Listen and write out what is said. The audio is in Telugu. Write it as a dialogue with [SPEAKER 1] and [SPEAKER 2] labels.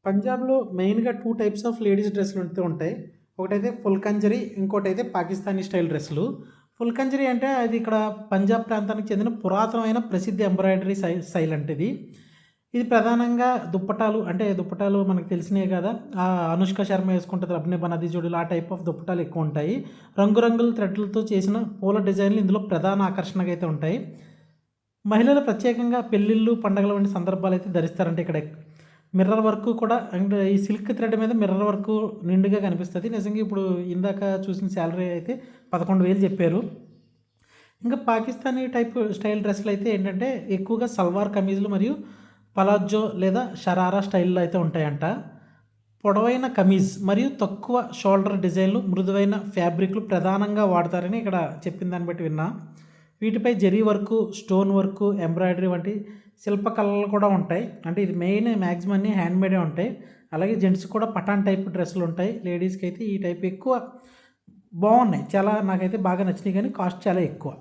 [SPEAKER 1] పంజాబ్‌లో మెయిన్‌గా 2 టైప్స్ ఆఫ్ లేడీస్ డ్రెస్సులు ఉంటాయి. ఒకటైతే ఫుల్ కంజరీ, ఇంకోటైతే పాకిస్తానీ స్టైల్ డ్రెస్సులు. ఫుల్ కంజరీ అంటే అది ఇక్కడ పంజాబ్ ప్రాంతానికి చెందిన పురాతనమైన ప్రసిద్ధ ఎంబ్రాయిడరీ స్టైల్ అంటే ఇది. ఇది ప్రధానంగా దుప్పటాలు అంటే దుప్పటాలు మనకు తెలిసినయే కదా! 'అనుష్క శర్మ' ఏసుకుంటది 'అప్నే బనా ది జోడీలో' ఆ టైప్ ఆఫ్ దుప్పటాలు ఎక్కువుంటాయి. రంగురంగుల థ్రెడ్‌లతో చేసిన పూల డిజైన్‌లు ఇందులో ప్రధాన ఆకర్షణగా అయితే ఉంటాయి. మహిళలు ప్రత్యేకంగా పెళ్ళిళ్ళు, పండగల వంటి సందర్భాలైతే ధరిస్తారంటే ఇక్కడ మిర్రర్ వర్క్ కూడా అండ్ ఈ సిల్క్ థ్రెడ్ మీద మిర్రర్ వర్క్ నిండుగా కనిపిస్తది. నిజంగా ఇప్పుడు ఇందాక చూసిన సాలరీ అయితే 11,000 చెప్పారు. ఇంకా పాకిస్తానీ టైప్ స్టైల్ డ్రెస్సులయితే ఏంటంటే ఎక్కువగా సల్వార్ కమీజులు మరియు పలాజో లేదా షరారా స్టైల్‌లో అయితే ఉంటాయంట. పొడవైన కమీజ్ మరియు తక్కువ షోల్డర్ డిజైన్‌లు, మృదువైన ఫ్యాబ్రిక్‌లు ప్రధానంగా వాడతారని ఇక్కడ చెప్పిన దాన్ని బట్టి విన్నా. వీటిపై zari work, stone work, embroidery వంటి శిల్పకళలు కూడా ఉంటాయి. అంటే ఇది మెయిన్ మ్యాక్సిమం అన్నీ హ్యాండ్‌మేడే ఉంటాయి. అలాగే జెంట్స్ కూడా పఠాన్ టైప్ డ్రెస్సులుంటాయి. లేడీస్‌కైతే ఈ టైప్ ఎక్కువ బాగున్నాయి. చాలా నాకైతే బాగా నచ్చినాయి కానీ కాస్ట్ చాలా ఎక్కువ.